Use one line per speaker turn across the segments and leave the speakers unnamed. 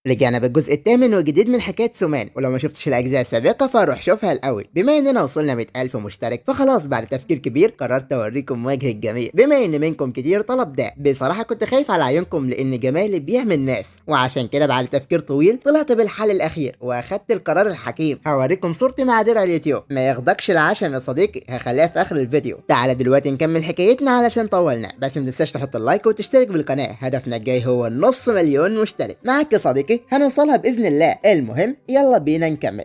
رجعنا بالجزء الثامن وجديد من حكاية سومان، ولو ما شفتش الأجزاء السابقة فروح شوفها الأول. بما إننا وصلنا 100,000 مشترك فخلاص بعد تفكير كبير قررت أوريكم وجه الجميل، بما إن منكم كتير طلب ده. بصراحة كنت خايف على عيونكم لأن جمالي بيهمل الناس، وعشان كده بعد تفكير طويل طلعت بالحل الأخير وأخدت القرار الحكيم. هوريكم صورتي مع درع اليوتيوب، ما ياخدكش العشم يا صديقي، هخليها في آخر الفيديو. تعالى دلوقتي نكمل حكايتنا علشان طولنا، بس متنساش تحط اللايك وتشترك بالقناة، هدفنا الجاي هو نص مليون مشترك. معاك يا صديقي هنوصلها بإذن الله. المهم يلا بينا نكمل.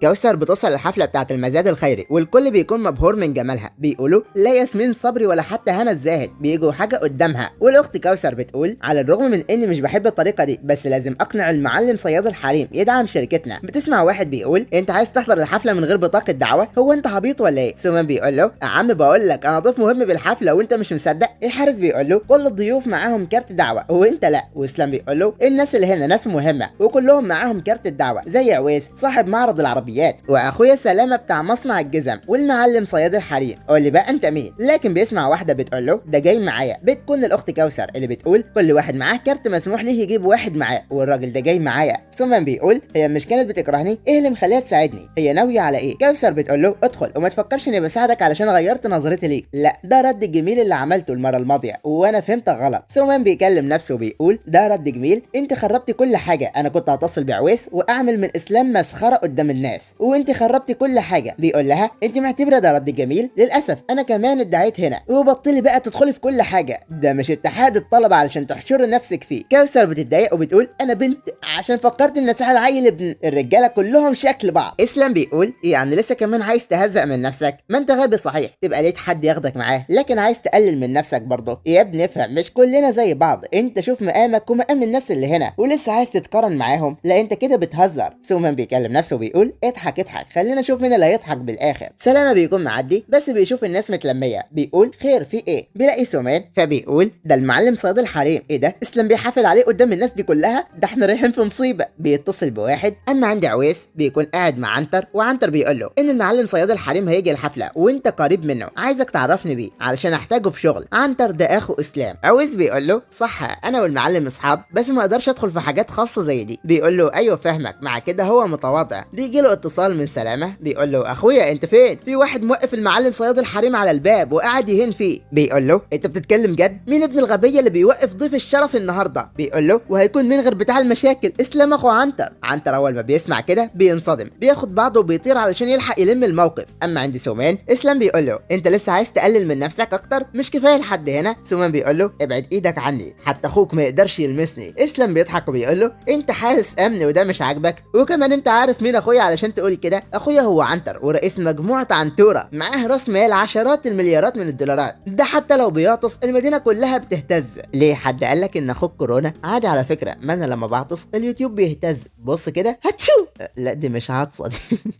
كوثر بتوصل الحفله بتاعه المزاد الخيري والكل بيكون مبهور من جمالها، بيقولوا لا ياسمين صبري ولا حتى هنا الزاهد بيجوا حاجه قدامها. والاخت كوثر بتقول على الرغم من اني مش بحب الطريقه دي بس لازم اقنع المعلم صياد الحريم يدعم شركتنا. بتسمع واحد بيقول انت عايز تحضر الحفله من غير بطاقه دعوه؟ هو انت عبيط ولا ايه؟ سومان بيقول له يا عم بقول لك انا ضيف مهم بالحفله وانت مش مصدق. الحارس بيقول له كل الضيوف معاهم كارت دعوه وانت لا. واسلام بيقول له الناس اللي هنا ناس مهمه وكلهم معاهم كارت الدعوه زي عويس صاحب معرض العربيات واخويا سلامه بتاع مصنع الجزم والمعلم صياد الحريم. قول لي بقى انت مين؟ لكن بيسمع واحده بتقول له ده جاي معايا. بتكون الاخت كوثر اللي بتقول كل واحد معاه كارت مسموح ليه يجيب واحد معاه والراجل ده جاي معايا. سومان بيقول هي مش كانت بتكرهني؟ ايه اللي مخليها تساعدني؟ هي ناويه على ايه؟ كوثر بتقول له ادخل وما تفكرش اني بساعدك علشان غيرت نظرتي ليك، لا ده رد الجميل اللي عملته المره الماضيه وانا فهمتك غلط. سومان بيكلم نفسه وبيقول ده رد جميل؟ انت خربتي كل حاجه. انا كنت هتصل بعويس واعمل من اسلام مسخره قدام الناس وانت خربتي كل حاجه. بيقول لها انت معتبره ده رد جميل؟ للاسف انا كمان ادعيت هنا وبطلي بقى تدخلي في كل حاجه، ده مش اتحاد الطلبه علشان تحشري نفسك فيه. كوثر بتتضايق وبتقول انا بنت عشان فكرت ان سهل عيل ابن الرجاله كلهم شكل بعض. اسلام بيقول يعني لسه كمان عايز تهزق من نفسك؟ ما انت غبي صحيح تبقى ليت حد ياخدك معاه لكن عايز تقلل من نفسك برضه. يا ابني افهم مش كلنا زي بعض، انت شوف مقامك ومقام الناس اللي هنا ولسه عايز تتقارن معاهم؟ لا انت كده بتهزر. سومان بيكلم نفسه وبيقول اضحك اضحك خلينا نشوف مين اللي هيضحك بالاخر. سلامه بيكون معدي بس بيشوف الناس متلميه، بيقول خير في ايه؟ بيلاقي سومان فبيقول ده المعلم صياد الحريم. ايه ده؟ اسلام بيحافل عليه قدام الناس دي كلها؟ ده احنا رايحين في مصيبه. بيتصل بواحد. اما عند عويس بيكون قاعد مع عنتر وعنتر بيقول له ان المعلم صياد الحريم هيجي الحفله وانت قريب منه، عايزك تعرفني بيه علشان احتاجه في شغل. عنتر ده اخو اسلام. عويس بيقول له صح انا والمعلم اصحاب بس ما اقدرش ادخل في حاجات خاصه زي دي. بيقول له ايوه فاهمك. مع كده هو متواضع. بيجي له اتصال من سلامه بيقول له اخويا انت فين؟ في واحد موقف المعلم صياد الحريم على الباب وقاعد يهين فيه. بيقول له انت بتتكلم جد؟ مين ابن الغبيه اللي بيوقف ضيف الشرف النهارده؟ بيقول له وهيكون مين غير بتاع المشاكل اسلام اخو عنتر. عنتر اول ما بيسمع كده بينصدم، بياخد بعضه وبيطير علشان يلحق يلم الموقف. اما عند سومان اسلام بيقول له انت لسه عايز تقلل من نفسك اكتر؟ مش كفايه لحد هنا؟ سومان بيقول له ابعد ايدك عني حتى اخوك ما يقدرش يلمسني. اسلام بيضحك وبيقول له انت حارس امن وده مش عاجبك؟ وكمان انت عارف مين اخويا علشان تقول كده؟ اخويا هو عنتر ورئيس مجموعه عنتوره، معاه راس مال عشرات المليارات من الدولارات، ده حتى لو بيعطس المدينه كلها بتهتز. ليه حد قال لك ان اخوك كورونا؟ عادي على فكره، ما انا لما بعطس اليوتيوب بيهتز. بص كده هتشو. لا دي مش عطسه دي.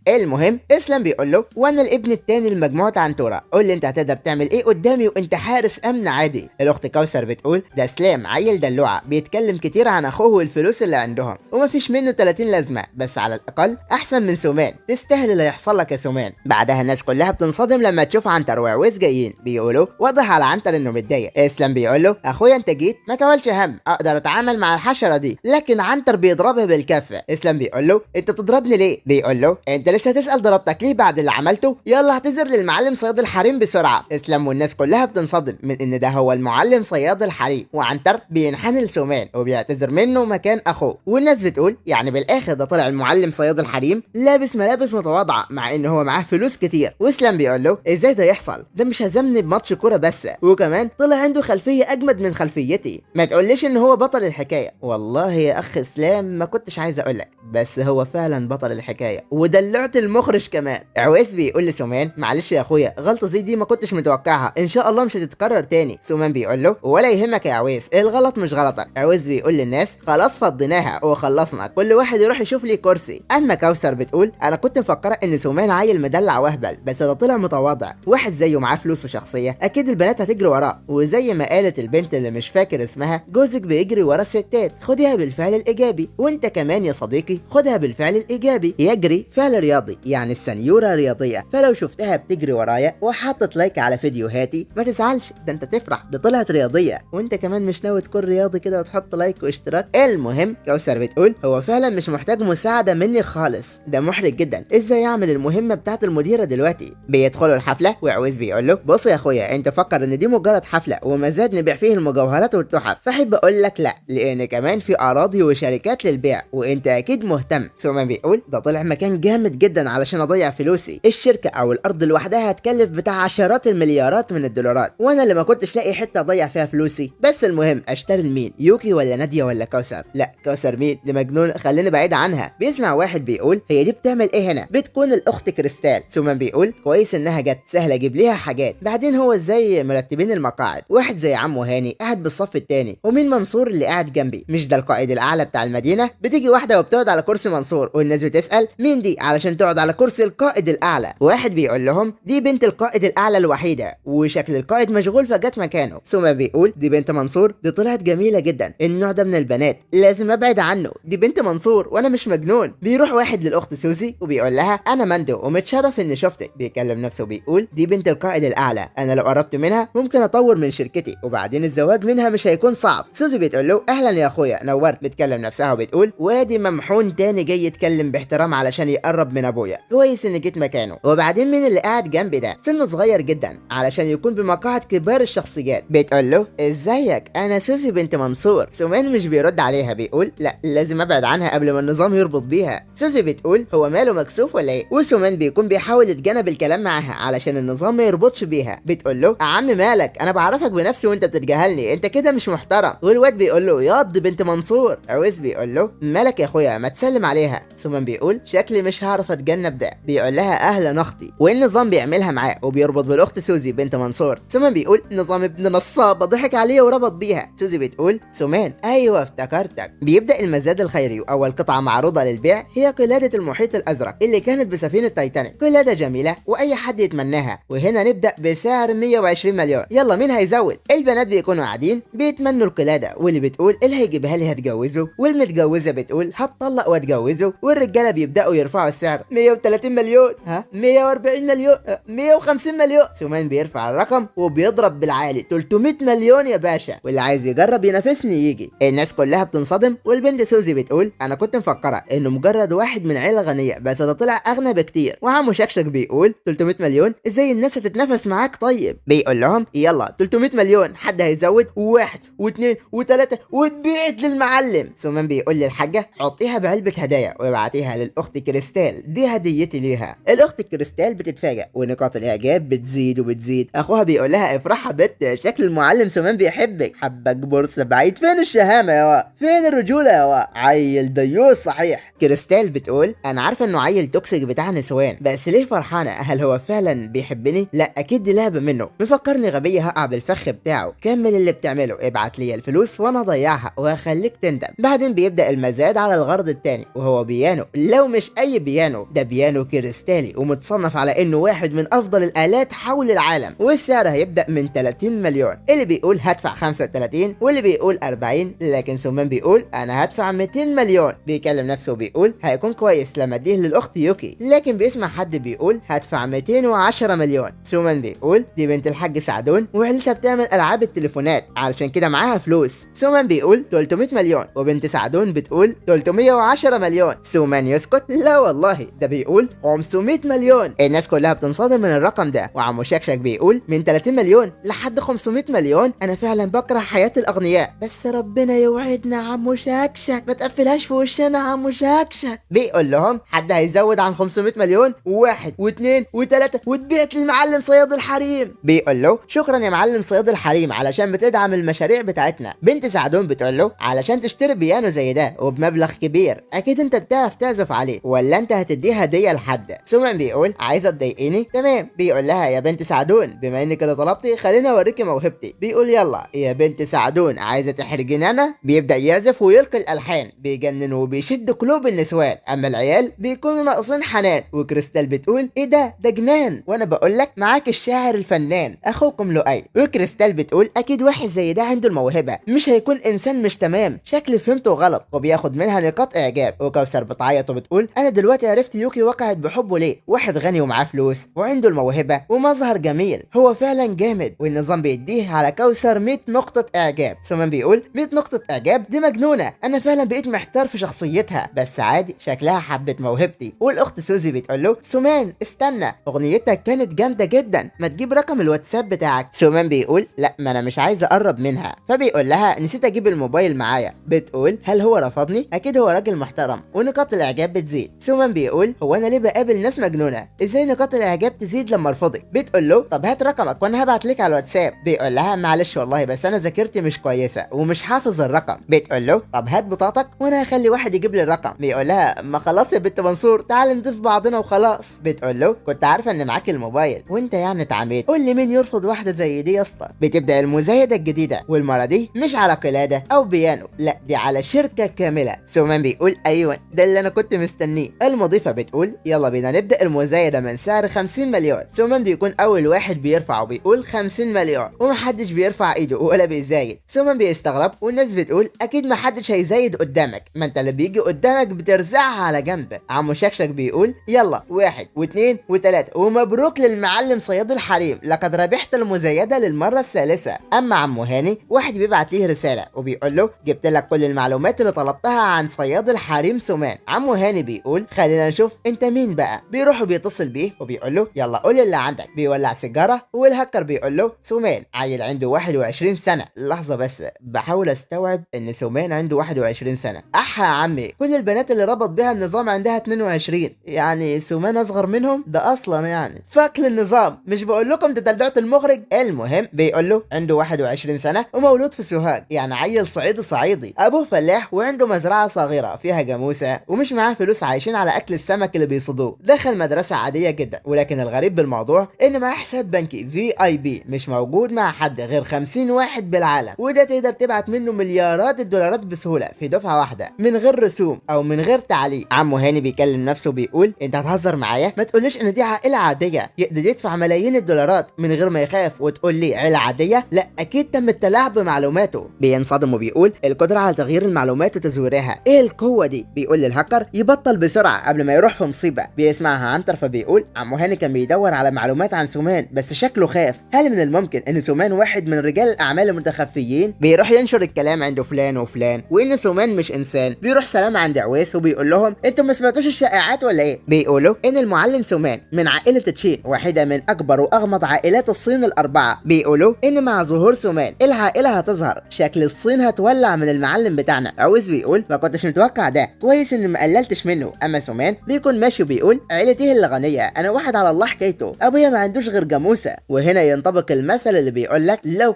المهم اسلام بيقول له وانا الابن التاني لمجموعه عنتوره، قول لي انت هتقدر تعمل ايه قدامي وانت حارس امن عادي؟ الاخت كوثر بتقول ده اسلام عيل دلوعه بيتكلم كتير عن اخوه والفلوس اللي عندهم ومفيش منه 30 لازمه، بس على الاقل احسن من سومان. تستاهل اللي يحصل لك يا سومان. بعدها الناس كلها بتنصدم لما تشوف عنتر وعويس جايين. بيقولوا واضح على عنتر انه متضايق. اسلام بيقول له اخويا انت جيت ما تولش هم، اقدر اتعامل مع الحشره دي. لكن عنتر بيضربها بالكفه. اسلام بيقول له انت بتضربني ليه؟ بيقول له انت لسه هتسال ضربتك ليه بعد اللي عملته؟ يلا اعتذر للمعلم صياد الحريم بسرعه. اسلام والناس كلها بتنصدم من ان ده هو المعلم صياد الحريم، وعنتر بينحني لسومان وبيعتذر منه مكان اخوه. والناس بتقول يعني بالاخر ده طلع المعلم صياد الحريم لابس ملابس متواضعه مع ان هو معاه فلوس كتير. واسلام بيقول له ازاي ده يحصل؟ ده مش هزمني بماتش كوره بس، وكمان طلع عنده خلفيه اجمد من خلفيتي. ما تقوليش ان هو بطل الحكايه. والله يا اخ اسلام ما كنتش عايز اقولك بس هو فعلا بطل الحكايه ودلعت المخرج كمان. عويس بيقول لسومان معلش يا اخويا غلطه زي دي ما كنتش متوقعها، ان شاء الله مش هتتكرر تاني. سومان بيقول له ولا يهمك يا عويس الغلط مش غلطك. عويس بيقول للناس خلاص فضيناها وخلصنا كل واحد يروح يشوف لي كرسي. اما كوثر بتقول بتقول انا كنت مفكره ان سومان عيل مدلع وهبل، بس ده طلع متواضع، واحد زيه معاه فلوس وشخصيه، اكيد البنات هتجري وراه. وزي ما قالت البنت اللي مش فاكر اسمها، جوزك بيجري ورا الستات، خدها بالفعل الايجابي. وانت كمان يا صديقي خدها بالفعل الايجابي. يجري فعل رياضي، يعني السنيوره رياضيه، فلو شفتها بتجري ورايا وحطت لايك على فيديوهاتي ما تزعلش، ده انت تفرح، ده طلعت رياضيه. وانت كمان مش ناوي تكون رياضي كده وتحط لايك واشتراك؟ المهم كوثر بتقول هو فعلا مش محتاج مساعده مني خالص، ده محرج جدا، ازاي اعمل المهمه بتاعت المديره دلوقتي؟ بيدخلوا الحفله وعويس بيقول له بص يا اخويا، انت فكر ان دي مجرد حفله ومزاد نبيع فيه المجوهرات والتحف، فاحب اقول لك لا، لان كمان في اراضي وشركات للبيع وانت اكيد مهتم. سومان بيقول ده طلع مكان جامد جدا علشان اضيع فلوسي، الشركه او الارض لوحدها هتكلف بتاع عشرات المليارات من الدولارات، وانا اللي ما كنتش لاقي حته اضيع فيها فلوسي. بس المهم اشتري لمين؟ يوكي ولا ناديه ولا كوثر؟ لا كوثر مين؟ دي مجنون، خليني بعيد عنها. بيسمع واحد بيقول هي دي بتعمل ايه هنا؟ بتكون الاخت كريستال. سومان بيقول كويس انها جت، سهل اجيب ليها حاجات. بعدين هو ازاي مرتبين المقاعد، واحد زي عمو هاني قاعد بالصف التاني، ومين منصور اللي قاعد جنبي؟ مش ده القائد الاعلى بتاع المدينه؟ بتيجي واحده وبتقعد على كرسي منصور، والناس بتسال مين دي علشان تقعد على كرسي القائد الاعلى. واحد بيقول لهم دي بنت القائد الاعلى الوحيده، وشكل القائد مشغول فجت مكانه. سومان بيقول دي بنت منصور، دي طلعت جميله جدا، النوع ده من البنات لازم ابعد عنه، دي بنت منصور وانا مش مجنون. بيروح واحد للاخت سوزي وبيقول لها انا مندو ومتشرف اني شفتك. بيكلم نفسه بيقول دي بنت القائد الاعلى، انا لو قربت منها ممكن اطور من شركتي، وبعدين الزواج منها مش هيكون صعب. سوزي بتقول له اهلا يا اخويا نورت. بتكلم نفسها وبتقول وادي ممحون تاني جاي يتكلم باحترام علشان يقرب من ابويا، كويس اني جيت مكانه. وبعدين مين اللي قاعد جنبي ده؟ سنه صغير جدا علشان يكون بمقاعد كبار الشخصيات. بتقول له ازيك انا سوزي بنت منصور. سومان مش بيرد عليها، بيقول لا لازم ابعد عنها قبل ما النظام يربط بيها. سوزي بتقول هو ماله مكسوف ولا ايه؟ وسومان بيكون بيحاول يتجنب الكلام معاها علشان النظام ما يربطش بيها. بتقول له يا عم مالك، انا بعرفك بنفسي وانت بتتجاهلني، انت كده مش محترم. والواد بيقول له ياض بنت منصور. عويس بيقول له مالك يا اخويا ما تسلم عليها. سومان بيقول شكلي مش هعرف اتجنب ده. بيقول لها اهلا اختي، والنظام بيعملها معاه وبيربط بالاخت سوزي بنت منصور. سومان بيقول نظام ابن نصابه ضحك عليه وربط بيها. سوزي بتقول سومان ايوه افتكرتك. بيبدا المزاد الخيري، واول قطعه معروضه للبيع هي قلاده المحيط الازرق اللي كانت بسفينه تايتانيك، قلاده جميله واي حد يتمناها، وهنا نبدا بسعر 120 مليون. يلا مين هيزود؟ البنات بيكونوا قاعدين بيتمنوا القلاده، واللي بتقول اللي هيجيبها لي هتجوزه، والمتجوزه بتقول هتطلق واتجوزه، والرجاله بيبداوا يرفعوا السعر 130 مليون، 140 مليون، 150 مليون. سومان بيرفع الرقم وبيضرب بالعالي 300 مليون يا باشا، واللي عايز يجرب ينافسني يجي. الناس كلها بتنصدم، والبنت سوزي بتقول انا كنت مفكره انه مجرد واحد من عيله غنيه، بس ده طلع اغنى بكتير. وعمو شكشك بيقول 300 مليون ازاي الناس هتتنافس معاك؟ طيب بيقول لهم يلا 300 مليون، حد هيزود؟ واحد واثنين وثلاثه، واتبيعت للمعلم. سومان بيقول للحاجه حطيها بعلبه هدايا وابعتيها للاخت كريستال، دي هديتي ليها. الاخت كريستال بتتفاجئ ونقاط الاعجاب بتزيد وبتزيد. اخوها بيقول لها افرحي يا بت، شكل المعلم سومان بيحبك، حبك بورصه بعيد. فين الشهامه يا وا؟ فين الرجوله يا وا؟ عيل ديوس صحيح. كريستال بتقول انا عارفه انه عيل توكسيك بتاع نسوان، بس ليه فرحانه؟ هل هو فعلا بيحبني؟ لا اكيد دي لعبه منه، مفكرني غبيه هقع بالفخ بتاعه. كمل اللي بتعمله، ابعت لي الفلوس وانا اضيعها وهخليك تندم. بعدين بيبدا المزاد على الغرض الثاني، وهو بيانو، لو مش اي بيانو، ده بيانو كريستالي ومتصنف على انه واحد من افضل الالات حول العالم، والسعر هيبدا من 30 مليون. اللي بيقول هدفع 35 واللي بيقول 40، لكن سومان بيقول انا هدفع 200 مليون. بيكلم نفسه وبيقول هيكون كويس لما اديه للاخت يوكي، لكن بيسمع حد بيقول هدفع 210 مليون. سومان بيقول دي بنت الحاج سعدون وعيلتها بتعمل العاب التليفونات علشان كده معاها فلوس. سومان بيقول 300 مليون، وبنت سعدون بتقول 310 مليون. سومان يسكت لا والله ده بيقول 500 مليون. الناس كلها بتنصدم من الرقم ده، وعمو شكشك بيقول من 30 مليون لحد 500 مليون. انا فعلا بكره حياة الاغنياء، بس ربنا يوعدنا عمو شكشك، ما تقفلهاش في وشنا عمو شكشك. بيقول لهم حد هيزود عن 500 مليون؟ واحد واثنين وثلاثة، واتبعت للمعلم صياد الحريم. بيقول له شكرا يا معلم صياد الحريم علشان بتدعم المشاريع بتاعتنا. بنت سعدون بتقول له علشان تشتري بيانو زي ده وبمبلغ كبير، اكيد انت بتعرف تعزف عليه، ولا انت هتديها هديه لحد؟ سومان بيقول عايزه تضايقيني؟ تمام. بيقول لها يا بنت سعدون بما انك كده طلبتي خليني اوريكي موهبتي. بيقول يلا يا بنت سعدون عايزه تحرجيني انا؟ بيبدا يعزف ويلقي الالحان، بيجنن وبيشد قلوب النسوان، اما العيال العيال بيكونوا ناقصين حنان، وكريستال بتقول ايه ده جنان، وانا بقول لك معاك الشاعر الفنان اخوكم لؤي. وكريستال بتقول اكيد واحد زي ده عنده الموهبه، مش هيكون انسان مش تمام، شكلي فهمته غلط، وبياخد منها نقاط اعجاب. وكوثر بتعيط وبتقول انا دلوقتي عرفت يوكي وقعت بحبه ليه، واحد غني ومعاه فلوس وعنده الموهبه ومظهر جميل، هو فعلا جامد، والنظام بيديه على كوثر 100 نقطه اعجاب. سومان بيقول 100 نقطه اعجاب دي مجنونه، انا فعلا بقيت محتار في شخصيتها، بس عادي شكلها حبت موهبتي. والاخت سوزي بتقول له سومان استنى، اغنيتك كانت جامده جدا، ما تجيب رقم الواتساب بتاعك. سومان بيقول لا ما انا مش عايز اقرب منها، فبيقول لها نسيت اجيب الموبايل معايا. بتقول هل هو رفضني؟ اكيد هو راجل محترم. ونقاط الاعجاب بتزيد. سومان بيقول هو انا ليه بقابل ناس مجنونه، ازاي نقاط الاعجاب تزيد لما ارفضك؟ بتقول له طب هات رقمك وانا هبعت لك على الواتساب. بيقول لها معلش والله بس انا ذاكرتي مش كويسه ومش حافظ الرقم. بتقول له طب هات بطاقتك وانا هخلي واحد يجيب لي الرقم. بيقول لها ما خلاص يا بنت منصور تعال نضيف بعضنا وخلاص. بتقول له كنت عارفه ان معاك الموبايل وانت يعني اتعميت، قول لي مين يرفض واحده زي دي يا اسطى. بتبدا المزايده الجديده، والمره دي مش على قلاده او بيانو، لا دي على شركه كامله. سومان بيقول ايوه ده اللي انا كنت مستنيه. المضيفه بتقول يلا بينا نبدا المزايده من سعر 50 مليون. سومان بيكون اول واحد بيرفع وبيقول 50 مليون، ومحدش بيرفع ايده ولا بيزايد. سومان بيستغرب والناس بتقول اكيد محدش هيزايد قدامك، ما انت اللي بيجي قدامك بترزعها على جنب. عمو شكشك بيقول يلا 1 و2 و3 ومبروك للمعلم صياد الحريم، لقد ربحت المزايده للمره الثالثه. اما عمو هاني واحد بيبعت ليه رساله وبيقول له جبت لك كل المعلومات اللي طلبتها عن صياد الحريم سومان. عمو هاني بيقول خلينا نشوف انت مين بقى. بيروح وبيتصل بيه وبيقول له يلا قول اللي عندك. بيولع سيجاره والهكر بيقول له سومان عيل عنده 21 سنه. لحظه بس بحاول استوعب ان سومان عنده 21 سنه. احا يا عمي كل البنات اللي ربط بها النظام عندها 22، يعني سومان اصغر منهم ده اصلا، يعني فاكل النظام مش بقول لكم تدلعت المخرج. المهم بيقول له عنده 21 سنه ومولود في سوهاج، يعني عيل صعيدي ابوه فلاح وعنده مزرعه صغيره فيها جاموسه ومش معاه فلوس، عايشين على اكل السمك اللي بيصيدوه. دخل مدرسه عاديه جدا، ولكن الغريب بالموضوع ان معاه حساب بنكي VIP مش موجود مع حد غير 50 واحد بالعالم، وده تقدر تبعت منه مليارات الدولارات بسهوله في دفعه واحده من غير رسوم او من غير تعليق. عمو هاني بيكلم نفسه بيقول انت هتهزر معايا؟ ما تقوليش ان دي عائله عاديه يقدر يدفع ملايين الدولارات من غير ما يخاف وتقول لي عيله عاديه؟ لا اكيد تم التلاعب بمعلوماته. بينصدم وبيقول القدره على تغيير المعلومات وتزويرها، ايه القوه دي؟ بيقول للهاكر يبطل بسرعه قبل ما يروح في مصيبه. بيسمعها عنتر فبيقول عمو هاني كان بيدور على معلومات عن سومان بس شكله خاف، هل من الممكن ان سومان واحد من رجال الاعمال المتخفيين؟ بيروح ينشر الكلام عند فلان وفلان وان سومان مش انسان. بيروح سلام عند عويس وبيقول لهم انتوا ما سمعتوش الشائعات ولا ايه؟ بيقولوا ان المعلم سومان من عائله تشين، واحده من اكبر واغمض عائلات الصين الاربعه. بيقولوا ان مع ظهور سومان العائله هتظهر، شكل الصين هتولع من المعلم بتاعنا. عويس بيقول ما كنتش متوقع ده، كويس ان ما قللتش منه. اما سومان بيكون ماشي وبيقول عيلتي اللي غنيه، انا واحد على الله حكايته، ابويا ما عندوش غير جاموسه. وهنا ينطبق المثل اللي بيقول لك لو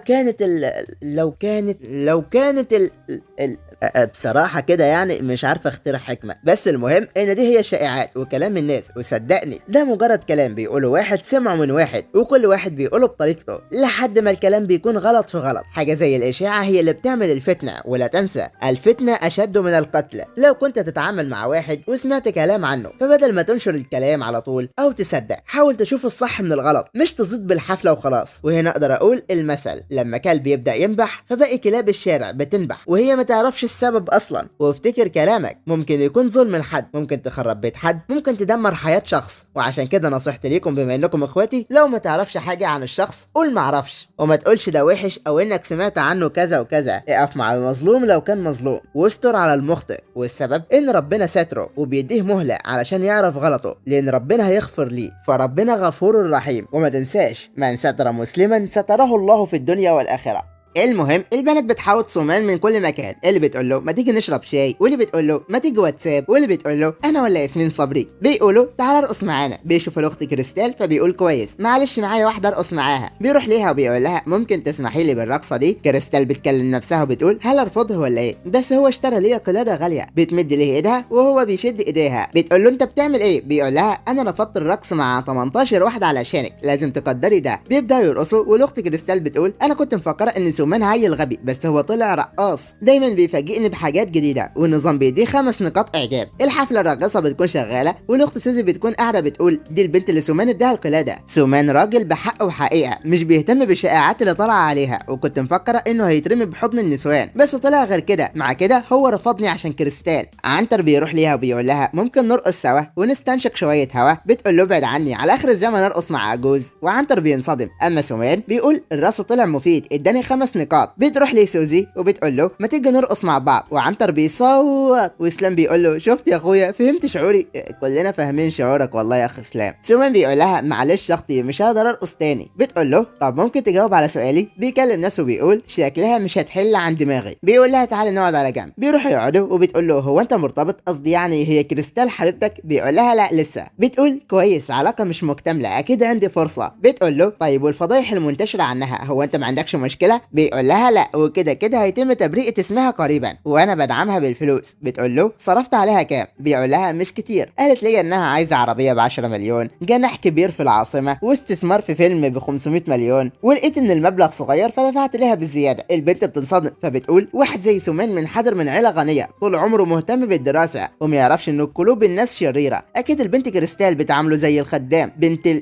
كانت بصراحة كده يعني مش عارف اخترع حكمة، بس المهم ان دي هي شائعات وكلام الناس، وصدقني ده مجرد كلام بيقوله واحد سمعه من واحد، وكل واحد بيقوله بطريقته لحد ما الكلام بيكون غلط في غلط. حاجة زي الاشاعة هي اللي بتعمل الفتنة، ولا تنسى الفتنة اشد من القتل. لو كنت تتعامل مع واحد وسمعت كلام عنه، فبدل ما تنشر الكلام على طول او تصدق، حاول تشوف الصح من الغلط، مش تزيد بالحفلة وخلاص. وهنا اقدر اقول المثل لما كلب يبدأ ينبح فباقي كلاب الشارع بتنبح وهي ما تعرفش السبب اصلا. وافتكر كلامك ممكن يكون ظلم من حد، ممكن تخرب بيت حد، ممكن تدمر حياة شخص. وعشان كده نصيحتي ليكم بما انكم اخواتي، لو ما تعرفش حاجة عن الشخص قول ما اعرفش، وما تقولش ده وحش او انك سمعت عنه كذا وكذا. اقف مع المظلوم لو كان مظلوم، واستر على المخطئ، والسبب ان ربنا ساتره وبيديه مهلة علشان يعرف غلطه، لان ربنا هيغفر ليه، فربنا غفور رحيم. وما تنساش من ستر مسلما ستره الله في الدنيا والاخرة. المهم البنات بتحاوط سومان من كل مكان، اللي بتقول له ما تيجي نشرب شاي، واللي بتقول له ما تيجي واتساب، واللي بتقول له انا ولا ياسمين صبري. بيقولوا تعالى ارقص معانا. بيشوف الاخت كريستال فبيقول كويس معلش معايا واحده ارقص معاها. بيروح ليها وبيقول لها ممكن تسمحي لي بالرقصه دي؟ كريستال بتكلم نفسها وبتقول هل ارفضه ولا ايه؟ بس هو اشترى ليا قلاده غاليه. بتمد ليه ايدها وهو بيشد ايديها. بتقول له انت بتعمل ايه؟ بيقول لها انا رفضت الرقص مع 18 واحده علشانك، لازم تقدري ده. بيبداوا يرقصوا والاخت كريستال بتقول انا كنت مفكره ان سومان عيل غبي بس هو طلع رقاص دايما بيفاجئني بحاجات جديده، والنظام بيديه 5 نقاط اعجاب. الحفله الراقصه بتكون شغاله والاخت سوزي بتكون قاعده بتقول دي البنت اللي سومان اداها القلاده. سومان راجل بحق وحقيقه مش بيهتم بالشائعات اللي طالعه عليها، وكنت مفكره انه هيترمي بحضن النسوان بس طلع غير كده. مع كده هو رفضني عشان كريستال. عنتر بيروح ليها وبيقول لها ممكن نرقص سوا ونستنشق شويه هوا. بتقول له ابعد عني، على اخر الزمن ارقص مع عجوز. وعنتر بينصدم. اما سومان بيقول الرقص طلع مفيد اداني 5 نقاط. بتروح لي سوزي وبتقول له ما تيجي نرقص مع بعض، وعنتر بيصوت. واسلام بيقول له شفت يا اخويا فهمت شعوري. كلنا فاهمين شعورك والله يا اخ اسلام. سومان بيقول لها معلش يا اختي مش هقدر ارقص تاني. بتقول له طب ممكن تجاوب على سؤالي. بيكلم نفسه بيقول شكلها مش هتحل عن دماغي. بيقول لها تعالي نقعد على جنب. بيروحوا يقعدوا وبتقول له هو انت مرتبط؟ قصدي يعني هي كريستال حبيبتك؟ بيقول لها لا لسه. بتقول كويس علاقه مش مكتمله اكيد عندي فرصه. بتقول له طيب والفضايح المنتشره عنها هو انت ما عندكش مشكله؟ بيقول لها لا وكده كده هيتم تبرئه اسمها قريبا وانا بدعمها بالفلوس. بتقول له صرفت عليها كام؟ بيقول لها مش كتير. قالت لي انها عايزه عربيه ب 10 مليون، جناح كبير في العاصمه، واستثمار في فيلم ب 500 مليون، ولقيت ان المبلغ صغير فدفعت لها بالزياده. البنت بتنصدم فبتقول واحد زي سومان منحدر من عيله غنيه طول عمره مهتم بالدراسه وما يعرفش ان قلوب الناس شريره. اكيد البنت كريستال بتعامله زي الخدام.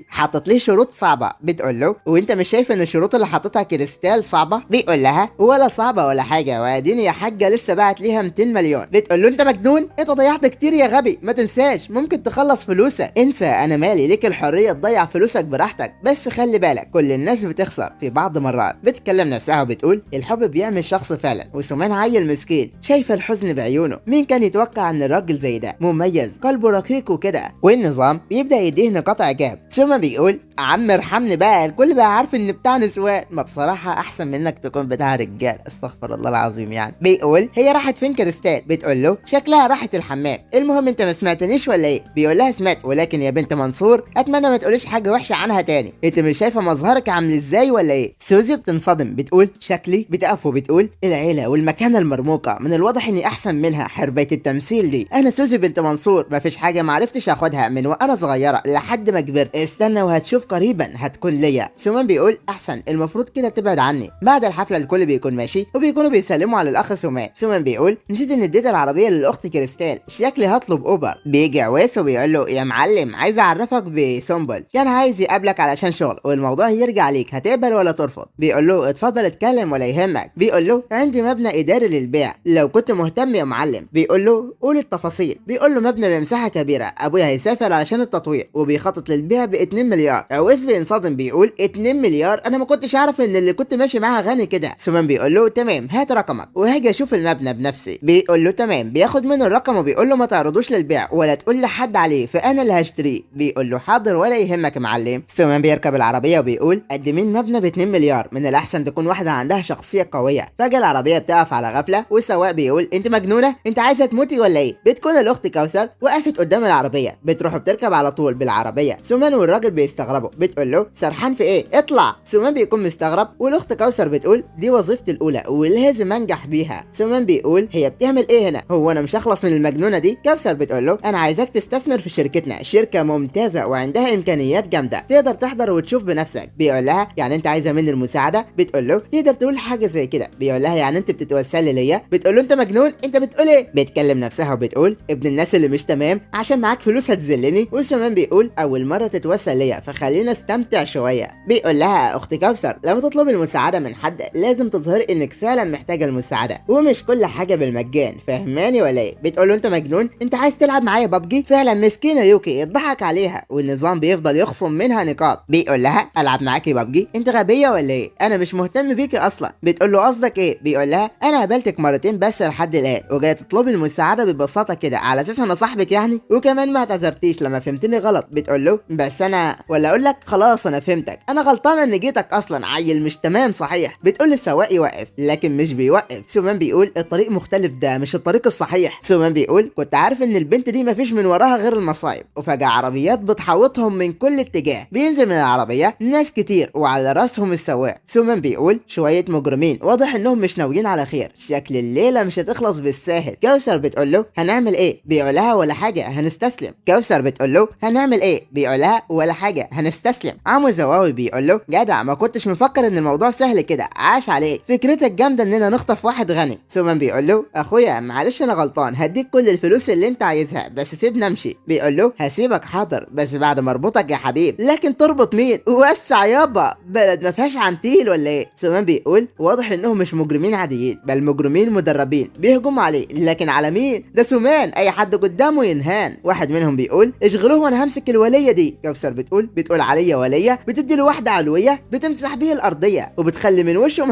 حاطط ليه شروط صعبه. بتقول له وانت مش شايف ان الشروط اللي حاططها كريستال صعبه؟ بيقول لها ولا صعبه ولا حاجه، واديني يا حاجه لسه بعت ليها 200 مليون. بتقول له انت مجنون، انت ضيعت كتير يا غبي، ما تنساش ممكن تخلص فلوسك. انسى انا مالي، ليك الحريه تضيع فلوسك براحتك، بس خلي بالك كل الناس بتخسر في بعض مرات. بتكلم نفسها وبتقول الحب بيعمل شخص فعلا، وسومان عيل مسكين شايفه الحزن بعيونه. مين كان يتوقع ان الراجل زي ده مميز قلبه رقيق وكده؟ والنظام بيبدا يديه نقاط اعجاب. سومان بيقول عم ارحمني بقى، الكل بقى عارف ان بتاع نسوان. ما بصراحه احسن منك تكون بتاع رجال، استغفر الله العظيم يعني. بيقول هي راحت فين كريستال؟ بتقول له شكلها راحت الحمام. المهم انت ما سمعتنيش ولا ايه؟ بيقول لها سمعت، ولكن يا بنت منصور اتمنى ما تقوليش حاجه وحشه عنها تاني. انت مش شايفه مظهرك عامل ازاي ولا ايه؟ سوزي بتنصدم بتقول شكلي. بتقف وبتقول العيله والمكانه المرموقه من الواضح اني احسن منها. حربيه التمثيل دي انا سوزي بنت منصور، ما فيش حاجه ما عرفتش اخدها من وانا صغيره لحد ما كبرت. استنى وهتشوف قريبا هتكون ليا. سومان بيقول احسن المفروض كده تبعد عني. بعد الحفله الكل بيكون ماشي وبيكونوا بيسلموا على الاخ سومان. سومان بيقول نسيت ان اديت العربيه للاخت كريستال، شكلي هطلب اوبر. بيجي عويس وبيقول له يا معلم عايز اعرفك بسنبل، كان عايز يقابلك علشان شغل والموضوع يرجع ليك، هتقبل ولا ترفض؟ بيقول له اتفضل اتكلم ولا يهمك. بيقول له عندي مبنى اداري للبيع لو كنت مهتم يا معلم. بيقول له قول التفاصيل. بيقول له مبنى بمساحه كبيره، ابويا هيسافر علشان التطوير وبيخطط للبيع ب 2 مليار. عويس بينصدم بيقول 2 مليار؟ انا ما كنتش عارف ان اللي كنت ماشي معاها غني كده. سومان بيقول له تمام هات رقمك وهاجي اشوف المبنى بنفسي. بيقول له تمام. بياخد منه الرقم وبيقول له ما تعرضوش للبيع ولا تقول لحد عليه، فانا اللي هشتريه. بيقول له حاضر ولا يهمك يا معلم. سومان بيركب العربيه وبيقول قدمين مبنى ب 2 مليار، من الاحسن تكون واحده عندها شخصيه قويه. فجاه العربيه بتقف على غفله والسواق بيقول انت مجنونه، انت عايزه تموتي ولا ايه؟ بتكون الاخت كوثر وقفت قدام العربيه، بتروح بتركب على طول بالعربيه. سومان والراجل بيستغربوا. بتقول له سرحان في ايه؟ اطلع. سومان بيكون مستغرب والاخت كوثر بتقول دي وظيفتي الاولى ولازم انجح بيها. سومان بيقول هي بتعمل ايه هنا؟ هو انا مش هخلص من المجنونه دي؟ كوثر بتقول له انا عايزاك تستثمر في شركتنا، شركه ممتازه وعندها امكانيات جامده تقدر تحضر وتشوف بنفسك. بيقول لها يعني انت عايزه مني المساعده؟ بتقول له تقدر تقول حاجه زي كده. بيقول لها يعني انت بتتوسلي ليا؟ بتقول له انت مجنون، انت بتقول ايه؟ بتكلم نفسها وبتقول ابن الناس اللي مش تمام عشان معاك فلوس هتذلني. وسومان بيقول اول مره تتوسل ليا فخلينا استمتع شويه. بيقول لها اخت كوثر لما تطلبي المساعده من حد لازم تظهري انك فعلا محتاجه المساعده ومش كل حاجه بالمجان، فهماني ولا ايه؟ بتقول له انت مجنون، انت عايز تلعب معايا ببجي؟ فعلا مسكينه يوكي اتضحك عليها والنظام بيفضل يخصم منها نقاط. بيقول لها العب معاكي ببجي؟ انت غبيه ولا ايه؟ انا مش مهتم بيكي اصلا. بتقول له قصدك ايه؟ بيقول لها انا قابلتك مرتين بس لحد الان وجايه تطلبي المساعده ببساطه كده على اساس انا صاحبك يعني، وكمان ما اعتذرتيش لما فهمتني غلط. بتقول له بس انا ولا اقول لك خلاص انا فهمتك، انا غلطانه ان جيتك اصلا، عيل مش تمام صحيح. بتقول للسواق يوقف لكن مش بيوقف. سومان بيقول الطريق مختلف، ده مش الطريق الصحيح. سومان بيقول كنت عارف ان البنت دي مفيش من وراها غير المصايب. وفجاه عربيات بتحوطهم من كل اتجاه، بينزل من العربيه ناس كتير وعلى راسهم السواق. سومان بيقول شويه مجرمين واضح انهم مش ناويين على خير، شكل الليله مش هتخلص بالساهل. كوثر بتقول له هنعمل ايه؟ بيقول لها ولا حاجه هنستسلم. كوثر بتقول له هنعمل ايه؟ بيقول لها ولا حاجه هنستسلم. عمو زواوي بيقول له جدع، ما كنتش مفكر ان الموضوع سهل كده، عاش عليك، فكرتك جامده اننا نخطف واحد غني. سومان بيقول له اخويا معلش انا غلطان، هديك كل الفلوس اللي انت عايزها بس سيبنا امشي. بيقول له هسيبك حاضر بس بعد ما اربطك يا حبيب. لكن تربط مين؟ وسع يابا، بلد ما فيهاش عنتيل ولا ايه؟ سومان بيقول واضح انهم مش مجرمين عاديين بل مجرمين مدربين بيهجموا عليه. لكن على مين؟ ده سومان، اي حد قدامه ينهان. واحد منهم بيقول اشغلوه وانا همسك الوليه دي. كوثر بتقول عليا وليه، بتدي له واحده علويه بتمسح بيه الارضيه وبتخلي من وشه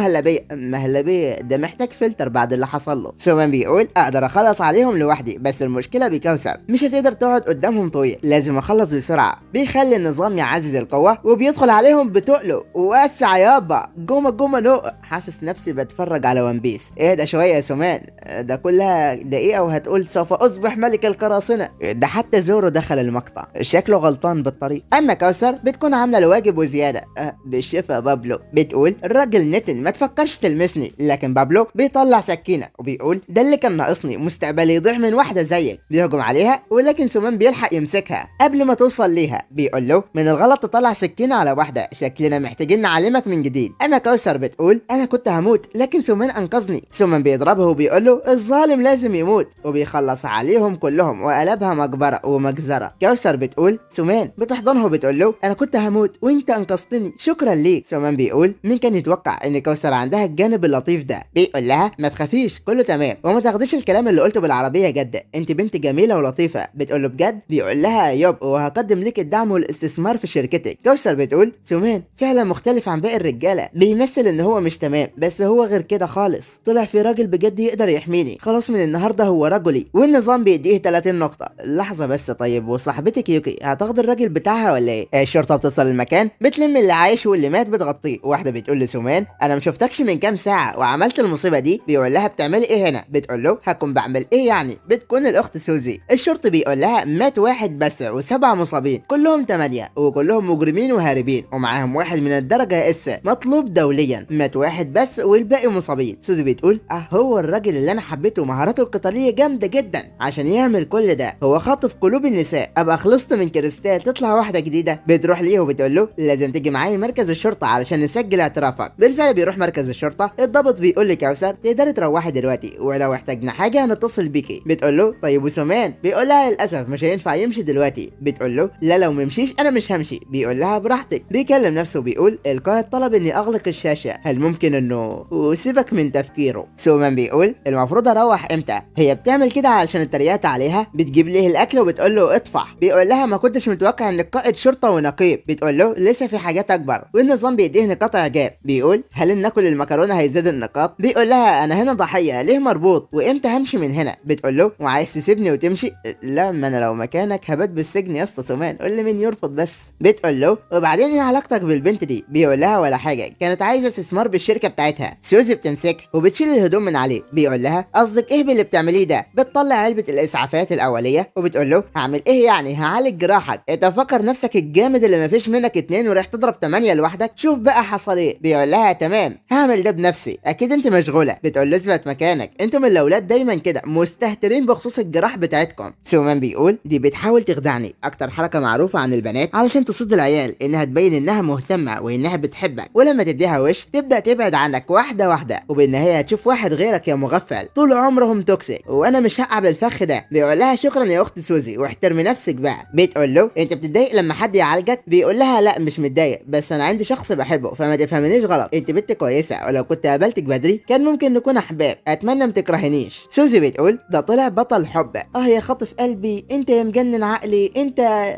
مهلبيه ده محتاج فلتر بعد اللي حصل له. سومان بيقول اقدر اخلص عليهم لوحدي بس المشكله بكوثر مش هتقدر تقعد قدامهم طويل، لازم اخلص بسرعه. بيخلي النظام يعزز القوه وبيدخل عليهم بتقله وسع يابا جوما نو. حاسس نفسي بتفرج على ون بيس. اهدى شويه يا سومان، ده كلها دقيقه وهتقول سوف اصبح ملك القراصنه. ده حتى زورو دخل المقطع، شكله غلطان بالطريق. اما كوثر بتكون عامله الواجب وزياده. بالشفا بابلو بتقول الراجل نتن ما تفكرش تلمسني. لكن بابلو بيطلع سكينه وبيقول ده اللي كان ناقصني، مستقبلي يضيع من واحده زيك. بيهجم عليها ولكن سومان بيلحق يمسكها قبل ما توصل ليها. بيقول له من الغلط تطلع سكينه على واحده، شكلنا محتاجين نعلمك من جديد. اما كوثر بتقول انا كنت هموت لكن سومان انقذني. سومان بيضربه وبيقول له الظالم لازم يموت وبيخلص عليهم كلهم وقلبها مقبره ومجزره. كوثر بتقول سومان بتحضنه وبتقول له انا كنت هموت وانت انقذتني، شكرا ليك. سومان بيقول مين كان يتوقع ان كوثر عندها الجانب اللطيف ده. بيقول لها ما تخافيش كله تمام وما تاخديش الكلام اللي قلته بالعربيه جد، انت بنت جميله ولطيفه. بتقول له بجد؟ بيقول لها يب وهقدم لك الدعم والاستثمار في شركتك. كوثر بتقول سومان فعلا مختلف عن باقي الرجاله، بيمثل ان هو مش تمام بس هو غير كده خالص، طلع في راجل بجد يقدر يحميني، خلاص من النهارده هو رجلي والنظام بيديه 30 نقطه. لحظه بس، طيب وصاحبتك يوكي هتاخد الراجل بتاعها ولا ايه؟ الشرطه بتصل المكان بتلم اللي عايش واللي مات بتغطيه. واحده بتقول لسومان انا ما شفتكش من كام ساعه وعملت المصيبه دي. بيقول لها بتعملي ايه هنا؟ بتقول له هكون بعمل ايه يعني؟ بتكون الاخت سوزي. الشرطي بيقول لها مات واحد بس و7 مصابين كلهم 8 وكلهم مجرمين وهاربين ومعاهم واحد من الدرجه اس مطلوب دوليا. مات واحد بس والباقي مصابين. سوزي بتقول هو الراجل اللي انا حبيته مهاراته القتاليه جامده جدا عشان يعمل كل ده، هو خاطف قلوب النساء. ابقى خلصت من كريستال تطلع واحده جديده. بتروح ليه وبتقول له لازم تيجي معايا مركز الشرطه علشان نسجل اعترافك. بالفعل بيروح مركز الشرطه. الضابط بيقول لكوثر تقدري تروحي دلوقتي ولو احتاجنا حاجه هنتصل بيكي. بتقول له طيب وسومان؟ بيقول لها للاسف مش هينفع يمشي دلوقتي. بتقول له لا لو ممشيش انا مش همشي. بيقول لها براحتك. بيكلم نفسه بيقول القائد طلب اني اغلق الشاشه، هل ممكن انه وسيبك من تفكيره. سومان بيقول المفروض اروح امتى؟ هي بتعمل كده علشان اتريقت عليها. بتجيب ليه الاكل وبتقول له اطفح. بيقول لها ما كنتش متوقع انك قائد شرطه ونقيب. بتقول له لسه في حاجات اكبر والنظام بيديه نقاط اعجاب. بيقول هل ناكل المكرونه هيزيد النقاط؟ بيقول لها انا هنا ضحيه ليه مربوط وامتى همشي من هنا؟ بتقول له وعايز تسيبني وتمشي؟ لا ما انا لو مكانك هبات بالسجن يا اسطى سومان، قول لي مين يرفض بس. بتقول له وبعدين ايه علاقتك بالبنت دي؟ بيقول لها ولا حاجه، كانت عايزه استثمار بالشركه بتاعتها. سوزي بتمسك وبتشيل الهدوم من عليه. بيقول لها قصدك ايه باللي بتعمليه ده؟ بتطلع علبه الاسعافات الاوليه وبتقول له هعمل ايه يعني؟ هعالج جراحك، انت فاكر نفسك الجامد اللي مفيش منك 2 ورايح تضرب 8 لوحدك؟ شوف بقى حصل ايه. بيقول لها تمام هعمل ده بنفسي، اكيد انت مشغوله. بتقول له اثبت مكانك، انتم الاولاد دايما كده مستهترين بخصوص الجراح بتاعتكم. سومان بيقول دي بتحاول تخدعني، اكتر حركه معروفه عن البنات علشان تصد العيال انها تبين انها مهتمه وانها بتحبك، ولما تديها وش تبدا تبعد عنك واحده واحده وبالنهايه هتشوف واحد غيرك يا مغفل. طول عمرهم توكسيك وانا مش هقع بالفخ ده. بيقول لها شكرا يا اخت سوزي واحترمي نفسك بقى. بتقول له انت بتتضايق لما حد يعالجك؟ بيقول لها لا مش متضايق بس انا عندي شخص بحبه فما تفهمنيش غلط، انت بنت كويسه ولو كنت قابلتك بدري كان ممكن نكون احباب، اتمنى ما تكرهنيش. سوزي بتقول ده طلع بطل حب، يا خاطف قلبي انت يا مجنن عقلي انت.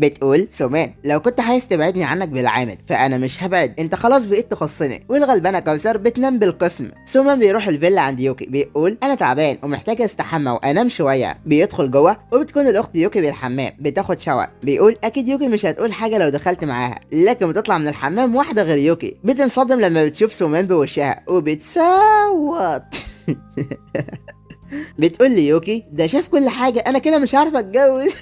بتقول سومان لو كنت عايز تبعدني عنك بالعامد فانا مش هبعد، انت خلاص بقيت تخصني. والغلبانه كوثر بتنام بالقسم. سومان بيروح الفيلا عند يوكي. بيقول انا تعبان ومحتاج استحمى وانام شويه. بيدخل جوه وبتكون الاخت يوكي بالحمام بتاخد شاور. بيقول اكيد يوكي مش هتقول حاجه لو دخلت معاها، لكن بتطلع من الحمام واحده غير يوكي. بتنصدم لما بتشوف سومان بوشها وبتصوت. بتقول لي يوكي ده شاف كل حاجه، انا كده مش عارفه اتجوز.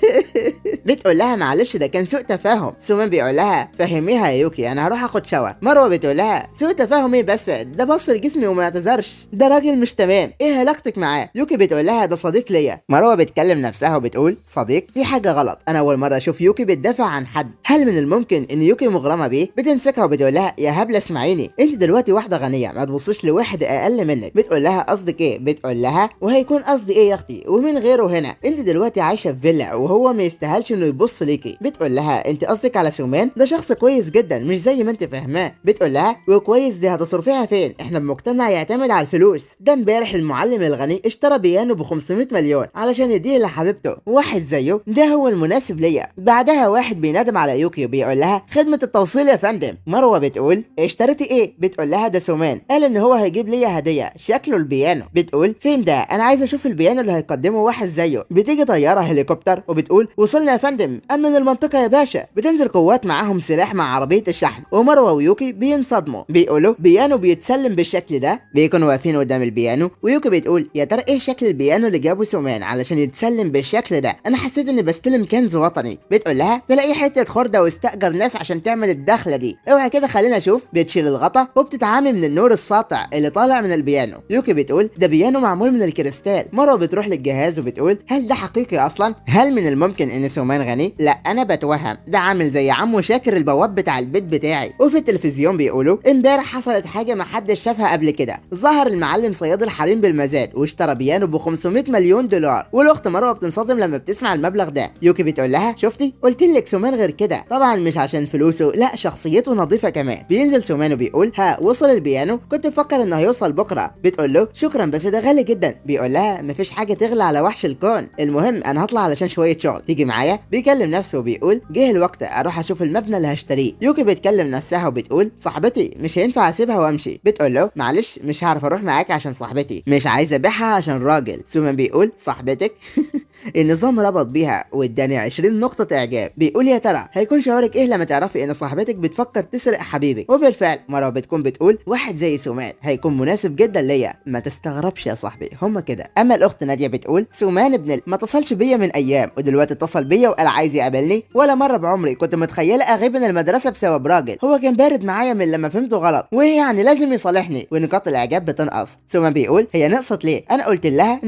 بتقول لها معلش ده كان سوء تفاهم. سومان بيقول لها فهميها يا يوكي انا هروح اخد شاور. مروه بتقول لها سوء تفاهم ايه بس، ده بص لجسمي وما اعتذرش، ده راجل مش تمام، ايه علاقتك معاه؟ يوكي بتقول لها ده صديق ليا. مروه بتكلم نفسها وبتقول صديق؟ في حاجه غلط، انا اول مره اشوف يوكي بتدافع عن حد. هل من الممكن ان يوكي مغرمه بيه؟ بتمسكها وبتقول لها يا هبله اسمعيني، انت دلوقتي واحده غنيه ما تبصيش لواحد اقل منك. بتقول لها قصدك ايه؟ بتقول لها وهيكون قصدي ايه يا اختي ومن غيره هنا، انت دلوقتي عايشه في فيلا وهو ما يستاهلش انه يبص ليكي. بتقول لها انت قصدك على سومان؟ ده شخص كويس جدا مش زي ما انت فاهماه. بتقول لها وكويس دي هتصرفيها فين؟ احنا بمجتمع يعتمد على الفلوس. ده امبارح المعلم الغني اشترى بيانو ب 500 مليون علشان يديه لحبيبته، واحد زيه ده هو المناسب ليا. بعدها واحد بينادم على يوكي وبيقول لها خدمه التوصيل يا فندم. مروه بتقول اشتريتي ايه؟ بتقول لها ده سومان قال ان هو هيجيب ليا هديه شكله البيانو. بتقول فين ده؟ انا عايزه اشوف البيانو اللي هيقدمه واحد زيه. بتيجي طياره هليكوبتر وبتقول وصلنا يا فندم، امن المنطقه يا باشا. بتنزل قوات معاهم سلاح مع عربيه الشحن، ومروه ويوكي بينصدموا بيقولوا بيانو بيتسلم بالشكل ده. بيكونوا واقفين قدام البيانو ويوكي بتقول يا ترى ايه شكل البيانو اللي جابه سومان علشان يتسلم بالشكل ده؟ انا حسيت اني بستلم كنز وطني. بتقول لها تلاقي حته خرده واستاجر ناس عشان تعمل الدخله دي، اوعى كده خلينا اشوف. بتشيل الغطا وبتتعامي من النور الساطع اللي طالع من البيانو. يوكي بتقول ده بيانو معمول من الكريستال. مروه بتروح للجهاز وبتقول هل ده حقيقي اصلا؟ هل من الممكن ان سومان غني؟ لا انا بتوهم، ده عامل زي عمو شاكر البواب بتاع البيت بتاعي. وفي التلفزيون بيقولوا امبارح حصلت حاجه ما حدش شافها قبل كده، ظهر المعلم صياد الحريم بالمزاد واشترى بيانو ب 500 مليون دولار. والاخت مروه بتنصدم لما بتسمع المبلغ ده. يوكي بتقول لها شفتي قلت لك سومان غير كده، طبعا مش عشان فلوسه، لا شخصيته نظيفه كمان. بينزل سومان وبيقول ها وصل البيانو؟ كنت بفكر انه هيوصل بكره. بتقول له شكرا بس ده غالي جدا. بيقول لها مفيش حاجه تغلى على وحش الكون، المهم انا هطلع علشان شويه شغل، تيجي معايا؟ بيكلم نفسه وبيقول جه الوقت اروح اشوف المبنى اللي هشتريه. يوكي بتكلم نفسها وبتقول صاحبتي مش هينفع اسيبها وامشي. بتقول له معلش مش هعرف اروح معاك عشان صاحبتي، مش عايزه ابيعها عشان راجل. سومان بيقول صاحبتك؟ النظام ربط بيها واداني 20 نقطة اعجاب. بيقول يا ترى هيكون شعورك ايه لما تعرفي ان صاحبتك بتفكر تسرق حبيبك؟ وبالفعل مروه بتكون بتقول واحد زي سومان هيكون مناسب جدا ليا، ما تستغربش يا صاحبي هما كده. اما الاخت ناديه بتقول سومان ابن ما اتصلش بيا من ايام ودلوقتي اتصل بيا وقال عايز يقابلني، ولا مره بعمري كنت متخيله اغيب من المدرسه بسبب راجل، هو كان بارد معايا من لما فهمته غلط وايه يعني لازم يصالحني. ونقاط الاعجاب بتنقص. سومان بيقول هي نقصت ليه؟ انا قلت لها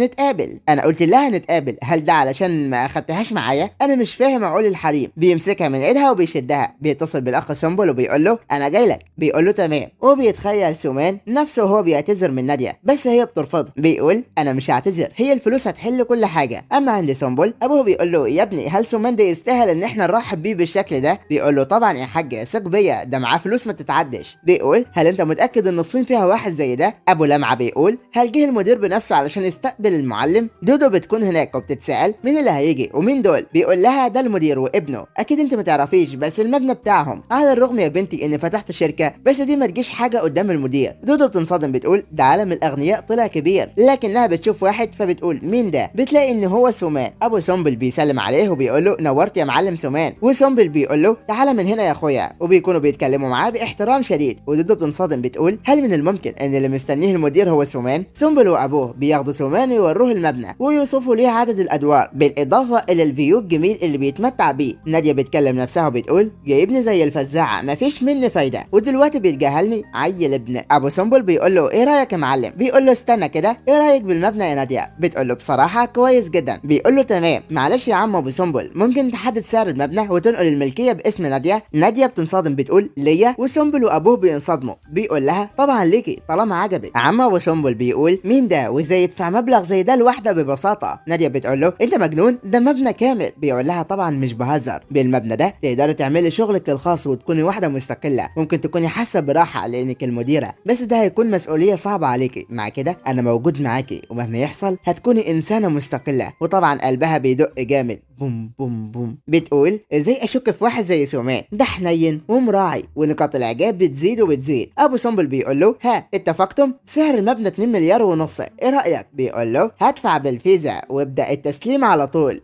نتقابل، هل ده علشان ما اخدتهاش معايا؟ انا مش فاهم عقول الحريم. بيمسكها من ايدها وبيشدها. بيتصل بالاخ سنبل وبيقول له انا جاي لك. بيقول له تمام. وبيتخيل سومان نفسه وهو بيعتذر من ناديه بس هي بترفضه. بيقول انا مش هعتذر، هي الفلوس هتحل كل حاجه. اما عند سنبل ابوه بيقول له يا ابني هل سومان ده يستاهل ان احنا نرحب بيه بالشكل ده؟ بيقول له طبعا يا حاج ثق بيا ده معاه فلوس ما تتعدش. بيقول هل انت متاكد ان الصين فيها واحد زي ده؟ ابو لمعه بيقول هل جه المدير بنفسه علشان يستقبل المعلم؟ دودو بتكون هناك وبتتسال مين اللي هيجي ومين دول؟ بيقول لها ده المدير وابنه، اكيد انت ما تعرفيش بس المبنى بتاعهم، على الرغم يا بنتي اني فتحت شركه بس دي ما تجيش حاجه قدام المدير. دودو بتنصدم بتقول ده عالم الاغنياء طلع كبير، لكنها بتشوف واحد فبتقول مين ده؟ بتلاقي ان هو سومان. ابو سنبل بيسلم عليه وبيقول له نورت يا معلم سومان. وسنبل بيقول له تعالى من هنا يا اخويا، وبيكونوا بيتكلموا معاه باحترام شديد. ودودو بتنصدم بتقول هل من الممكن ان اللي مستنيه المدير هو سومان؟ سنبل وابوه بياخدوا سومان ويوروه المبنى ويوصفوا ليه عدد الادوار بالاضافه الى الفيو الجميل اللي بيتمتع بيه. ناديه بتكلم نفسها وبتقول جايبني زي الفزاعه مفيش مني فايده ودلوقتي بيتجاهلني عيل ابن. ابو سنبل بيقول له ايه رايك يا معلم؟ بيقول له استنى كده، ايه رايك بالمبنى يا ناديه؟ بتقول له بصراحه كويس جدا. بيقول له تمام معلش يا عم ابو سنبل ممكن تحدد سعر المبنى وتنقل الملكيه باسم ناديه؟ ناديه بتنصدم بتقول ليا. وسنبل وابوه بينصدموا. بيقول لها طبعا ليكي طالما عجبك. عم ابو سنبل بيقول مين ده وازاي يدفع مبلغ زي ده لوحده ببساطه؟ ناديه بتقول له انت مجنون ده مبنى كامل. بيقول لها طبعا مش بهزر، بالمبنى ده تقدري تعملي شغلك الخاص وتكوني واحده مستقله، ممكن تكوني حاسه براحه لانك المديره بس ده هيكون مسؤوليه صعبه عليكي. مع كده انا موجود معاكي ومهما يحصل هتكوني انسانه مستقله. وطبعا قلبها بيدق جامد بوم بوم بوم. بتقول ازاي اشك في واحد زي سومان ده حنين ومراعي. ونقاط الاعجاب بتزيد وبتزيد. ابو سنبل بيقول له ها اتفقتم؟ سعر المبنى 2 مليار ونص، ايه رايك؟ بيقول له هدفع بالفيزا وابدا التسليم على طول.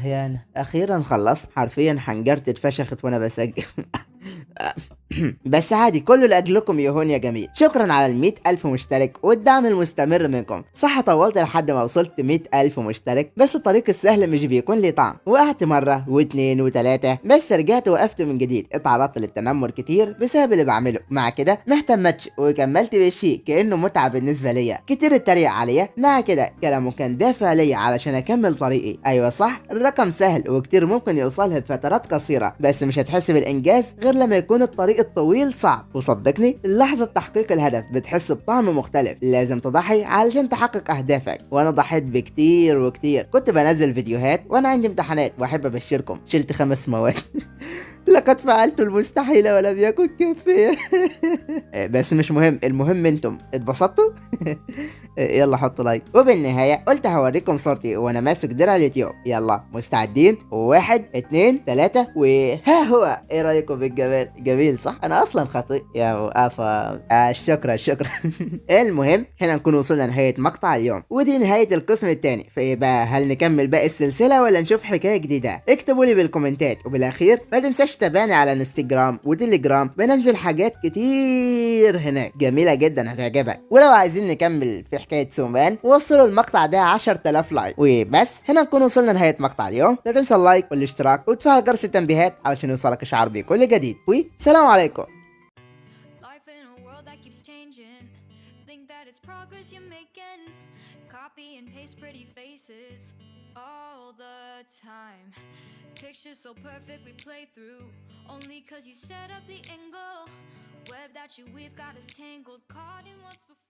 يعني اخيرا خلصت، حرفيا حنجرت اتفشخت وانا بسجل. بس عادي، كله لاجلكم يا هون يا جميل. شكرا على 100,000 مشترك والدعم المستمر منكم. صح طولت لحد ما وصلت 100,000 مشترك، بس الطريق السهل مش بيكون لي طعم. وقعت مرة واثنين وثلاثة، بس رجعت وقفت من جديد. اتعرضت للتنمر كتير بسبب اللي بعمله. مع كده ما اهتمتش وكملت بالشيء كأنه متعة بالنسبة ليا. كتير اتريق عليا، مع كده كلامه كان دافع ليا علشان اكمل طريقي. ايوه صح، الرقم سهل وكتير ممكن يوصلها بفترات قصيرة، بس مش هتحس بالانجاز غير لما يكون الطريق الطويل صعب. وصدقني لحظة تحقيق الهدف بتحس بطعم مختلف. لازم تضحي علشان تحقق اهدافك، وانا ضحيت بكتير وكتير. كنت بنزل فيديوهات وانا عندي امتحانات، واحب ابشركم شلت 5 مواد. لقد فعلت المستحيل ولم يكن كافيا. بس مش مهم، المهم انتم اتبسطتوا. يلا حطوا لايك. وبالنهاية قلت هوريكم صورتي وانا ماسك درع اليوتيوب. يلا مستعدين؟ 1 2 3 وها هو. ايه رايكم بالجمال؟ جميل صح؟ انا اصلا خطيء يا وقفة. شكرا شكرا. المهم هنا نكون وصلنا نهاية مقطع اليوم، ودي نهاية القسم الثاني. فايه بقى، هل نكمل باقي السلسلة ولا نشوف حكاية جديدة؟ اكتبوا لي بالكومنتات. وبالاخير ما تنساش تتابعني على انستجرام وتليجرام، بننزل حاجات كتير هناك جميلة جدا هتعجبك. ولو عايزين نكمل في حكاية سومان، وصلوا المقطع ده 10,000 لايك. وبس هنا نكون وصلنا نهاية مقطع اليوم. لا تنسى اللايك والاشتراك وتفعل جرس التنبيهات علشان يوصلك اشعار بكل جديد. وسلام عليكم.
Life in a world that keeps changing. Think that it's progress you're making. Copy and paste pretty faces all the time. Pictures so perfect we play through. Only cause you set up the angle. Web that you weave got us tangled. Caught in what's before.